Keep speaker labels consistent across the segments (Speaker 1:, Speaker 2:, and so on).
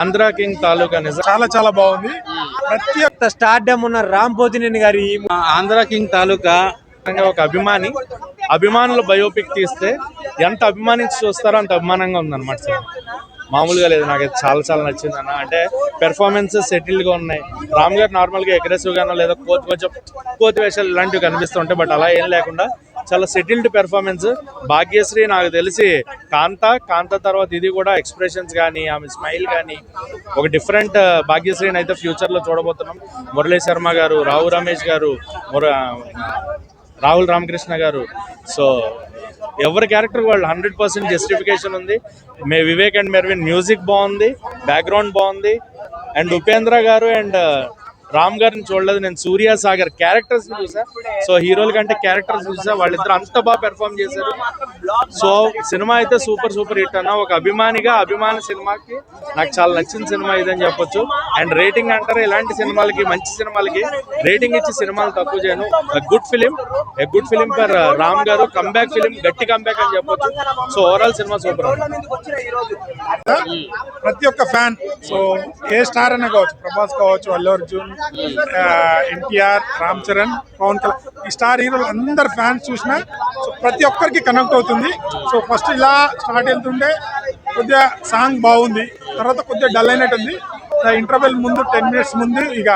Speaker 1: Andhra king తాలూకా నిజం చాలా చాలా బాగుంది. ప్రతి ఒక్క స్టార్డమ్ ఉన్న రామ్ పోతినేని గారి ఆంధ్ర కింగ్ తాలూకా ఒక అభిమానుల బయోపిక్ తీస్తే ఎంత అభిమానించి చూస్తారో అంత అభిమానంగా ఉందన్నమాట సార్. మామూలుగా లేదు, నాకైతే చాలా చాలా నచ్చింది అన్న. అంటే పెర్ఫార్మెన్సెస్ సెటిల్డ్ గా ఉన్నాయి. రామ్ గారు నార్మల్ గా అగ్రెసివ్ గానో లేదా కొంచెం కోతి వేషాలు ఇలాంటివి కనిపిస్తుంటాయి, బట్ అలా ఏం లేకుండా చాలా సెటిల్డ్ పెర్ఫార్మెన్స్. భాగ్యశ్రీ నాకు తెలిసి కాంత తర్వాత ఇది కూడా ఎక్స్ప్రెషన్స్ కానీ ఆమె స్మైల్ కానీ ఒక డిఫరెంట్ భాగ్యశ్రీని అయితే ఫ్యూచర్ లో చూడబోతున్నాం. మురళీ శర్మ గారు, రావు రమేష్ గారు, రాహుల్ రామకృష్ణ గారు, సో ఎవరి క్యారెక్టర్ వాళ్ళు 100% జస్టిఫికేషన్ ఉంది. వివేక్ అండ్ మెర్విన్ మ్యూజిక్ బాగుంది, బ్యాక్గ్రౌండ్ బాగుంది. అండ్ ఉపేంద్ర గారు అండ్ రామ్ గారిని చూడలేదు నేను, సూర్య సాగర్ క్యారెక్టర్స్ చూసా. సో హీరోల కంటే క్యారెక్టర్స్ చూసా, వాళ్ళిద్దరు అంత బాగా పెర్ఫార్మ్ చేశారు. సో సినిమా అయితే సూపర్ హిట్ అన్న. ఒక అభిమాని సినిమాకి నాకు చాలా నచ్చిన సినిమా ఇదని చెప్పొచ్చు. అండ్ రేటింగ్ అంటారు, ఇలాంటి సినిమాలకి మంచి సినిమాలకి రేటింగ్ ఇచ్చి సినిమాలు తక్కువ చేయను. గుడ్ ఫిలిం ఫర్ రామ్ గారు, కంబ్యాక్ ఫిలిం, గట్టి కంబ్యాక్ అని చెప్పొచ్చు. So overall cinema super.
Speaker 2: ప్రతి ఒక్క ఫ్యాన్, సో ఏ స్టార్ అనే కావచ్చు, ప్రభాస్ కావచ్చు, అల్లు అర్జున్, ఎన్టీఆర్, రామ్ చరణ్, పవన్ కళ్యాణ్, ఈ స్టార్ హీరోలు అందరు ఫ్యాన్స్ చూసినా సో ప్రతి ఒక్కరికి కనెక్ట్ అవుతుంది. సో ఫస్ట్ ఇలా స్టార్ట్ వెళ్తుండే కొద్దిగా సాంగ్ బాగుంది, తర్వాత కొద్దిగా డల్ అయినట్టుంది. ఇంటర్వెల్ ముందు 10 minutes ముందు ఇక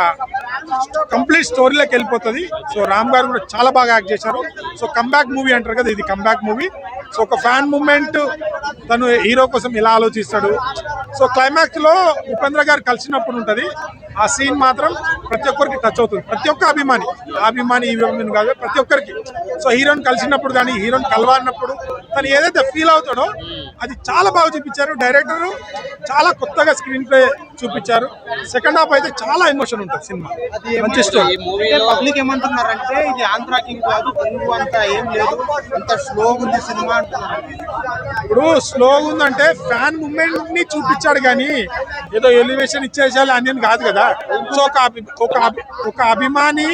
Speaker 2: కంప్లీట్ స్టోరీలోకి వెళ్ళిపోతుంది. సో రామ్ గారు కూడా చాలా బాగా యాక్ట్ చేశారు. సో కంబ్యాక్ మూవీ అంటారు కదా, ఇది కంబ్యాక్ మూవీ. సో ఒక ఫ్యాన్ మూమెంట్, తను హీరో కోసం ఎలా ఆలోచిస్తాడు. సో క్లైమాక్స్ లో ఉపేంద్ర గారు కలిసినప్పుడు ఉంటుంది ఆ సీన్, మాత్రం ప్రతి ఒక్కరికి టచ్ అవుతుంది. ప్రతి ఒక్క అభిమాని కాదు, ప్రతి ఒక్కరికి. సో హీరోని కలిసినప్పుడు కానీ హీరోని కలవాడినప్పుడు తను ఏదైతే ఫీల్ అవుతాడో అది చాలా బాగా చూపించారు. డైరెక్టర్ చాలా కొత్తగా స్క్రీన్ ప్లే చూపించారు. సెకండ్ హాఫ్ అయితే చాలా ఎమోషన్ ఉంటుంది సినిమా, మంచి స్టోరీ.
Speaker 3: పబ్లిక్ ఏమంటున్నారంటే ఇది ఆంధ్ర కింగ్ కాదు, తెలుగు అంతా ఏం లేదు, అంత స్లోగా ఉంది సినిమా అంటున్నారు.
Speaker 2: ఇప్పుడు స్లోగా ఉందంటే ఫ్యాన్ మూమెంట్ ని చూపించాడు కానీ ఏదో ఎలివేషన్ ఇచ్చేసాలి అని కాదు కదా. సో ఒక అభిమాని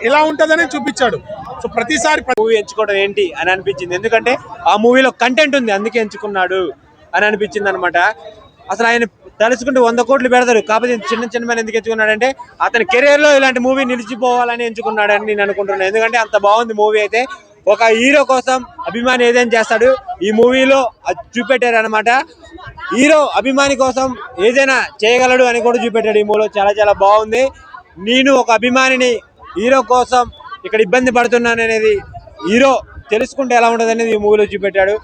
Speaker 2: ఎలా ఉంటదనే చూపించాడు. సో ప్రతిసారి
Speaker 4: మూవీ ఎంచుకోవడం ఏంటి అని అనిపించింది, ఎందుకంటే ఆ మూవీలో కంటెంట్ ఉంది అందుకే ఎంచుకున్నాడు అని అనిపించింది అనమాట. అసలు ఆయన తలుచుకుంటే 100 కోట్లు పెడతారు, కాకపోతే చిన్న ఎందుకు ఎంచుకున్నాడంటే అతని కెరీర్ లో ఇలాంటి మూవీ నిలిచిపోవాలని ఎంచుకున్నాడని నేను అనుకుంటున్నాను. ఎందుకంటే అంత బాగుంది మూవీ అయితే. ఒక హీరో కోసం అభిమాని ఏదైనా చేస్తాడు, ఈ మూవీలో అది చూపెట్టారు అనమాట. హీరో అభిమాని కోసం ఏదైనా చేయగలడు అని కూడా చూపెట్టాడు ఈ మూవీలో. చాలా చాలా బాగుంది. నేను ఒక అభిమానిని, హీరో కోసం ఇక్కడ ఇబ్బంది పడుతున్నాను అనేది హీరో తెలుసుకుంటే ఎలా ఉంటుంది అనేది ఈ మూవీలో చూపెట్టాడు.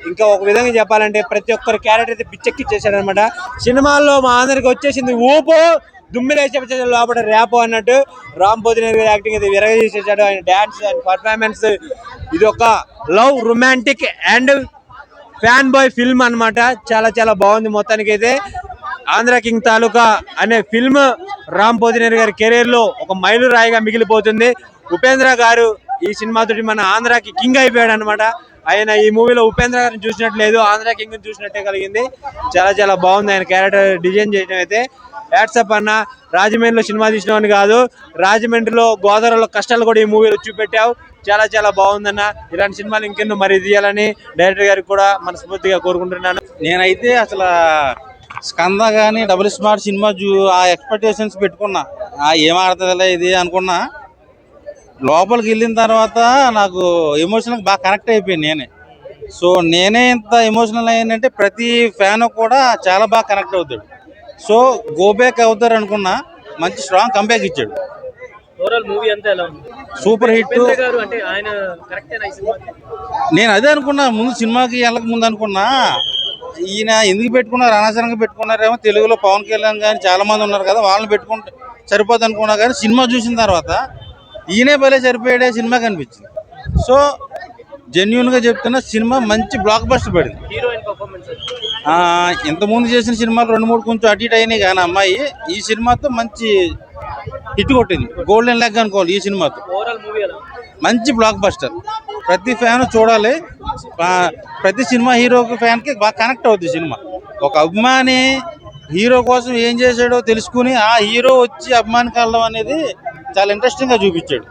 Speaker 4: ఇంకా ఒక విధంగా చెప్పాలంటే ప్రతి ఒక్కరి క్యారెక్టర్ అయితే పిచ్చెక్కిచ్చేసాడు అనమాట. సినిమాల్లో మా అందరికి వచ్చేసింది ఊపో, దుమ్మిలేసే లోపల ర్యాపో అన్నట్టు. రామ్ పోతినేని గారి యాక్టింగ్ అయితే విరగదీసేసాడు. ఆయన డాన్స్ అండ్ పర్ఫార్మెన్స్, ఇది ఒక love, romantic and fan boy film అనమాట. చాలా చాలా బాగుంది. మొత్తానికి అయితే ఆంధ్ర కింగ్ తాలూకా అనే ఫిల్మ్ రామ్ పోతినేని గారి కెరీర్ లో ఒక మైలురాయిగా మిగిలిపోతుంది. ఉపేంద్ర గారు ఈ సినిమాతోటి మన ఆంధ్రాకి కింగ్ అయిపోయాడు అనమాట. ఆయన ఈ మూవీలో ఉపేంద్ర గారిని చూసినట్లేదు, ఆంధ్ర కింగ్ చూసినట్టే కలిగింది. చాలా చాలా బాగుంది ఆయన క్యారెక్టర్ డిజైన్ చేయడం అయితే. యాడ్సప్ అన్న, రాజమండ్రిలో సినిమా తీసినవని కాదు, రాజమండ్రిలో గోదావరిలో కష్టాలు కూడా ఈ మూవీలో చూపెట్టావు. చాలా చాలా బాగుందన్న. ఇలాంటి సినిమాలు ఇంకెన్నో మరి తీయాలని డైరెక్టర్ గారికి కూడా మనస్ఫూర్తిగా కోరుకుంటున్నాను.
Speaker 5: నేనైతే అసలు స్కంద కానీ డబుల్ స్మార్ట్ సినిమా ఆ ఎక్స్పెక్టేషన్స్ పెట్టుకున్నా, ఏం ఆడుతుందిలే ఇది అనుకున్నా. లోపలికి వెళ్ళిన తర్వాత నాకు ఎమోషనల్ బాగా కనెక్ట్ అయిపోయింది నేనే. సో నేనే ఇంత ఎమోషనల్ అయ్యానంటే ప్రతి ఫ్యాన్ కూడా చాలా బాగా కనెక్ట్ అవుతాడు. సో గో బ్యాక్ అవుతారు అనుకున్నా, మంచి స్ట్రాంగ్ కంబ్యాక్ ఇచ్చాడు. Super hit. నేను అదే అనుకున్నా ముందు, సినిమాకి వెళ్ళక ముందు అనుకున్నా ఈయన ఎందుకు పెట్టుకున్నారు, అనవసరంగా పెట్టుకున్నారేమో. తెలుగులో పవన్ కళ్యాణ్ కానీ చాలా మంది ఉన్నారు కదా, వాళ్ళని పెట్టుకుంటే సరిపోద్ది అనుకున్నా. కానీ సినిమా చూసిన తర్వాత ఈయనే భలే సరిపోయాడే సినిమా కనిపించింది. సో జెన్యున్ గా చెప్తున్నా, సినిమా మంచి బ్లాక్ బస్టర్ పడింది. ఇంతకుముందు చేసిన సినిమాలు 2-3 కొంచెం అటు ఇటు అయినాయి, కానీ అమ్మాయి ఈ సినిమాతో మంచి హిట్ కొట్టింది. గోల్డెన్ లెగ్ అనుకోవాలి ఈ సినిమాతో. మంచి బ్లాక్ బస్టర్, ప్రతి ఫ్యాన్ చూడాలి. ప్రతి సినిమా హీరో ఫ్యాన్ కి బాగా కనెక్ట్ అవుతుంది సినిమా. ఒక అభిమాని హీరో కోసం ఏం చేశాడో తెలుసుకుని ఆ హీరో వచ్చి అభిమానికి వెళ్ళడం అనేది చాలా ఇంట్రెస్టింగ్ గా చూపించాడు.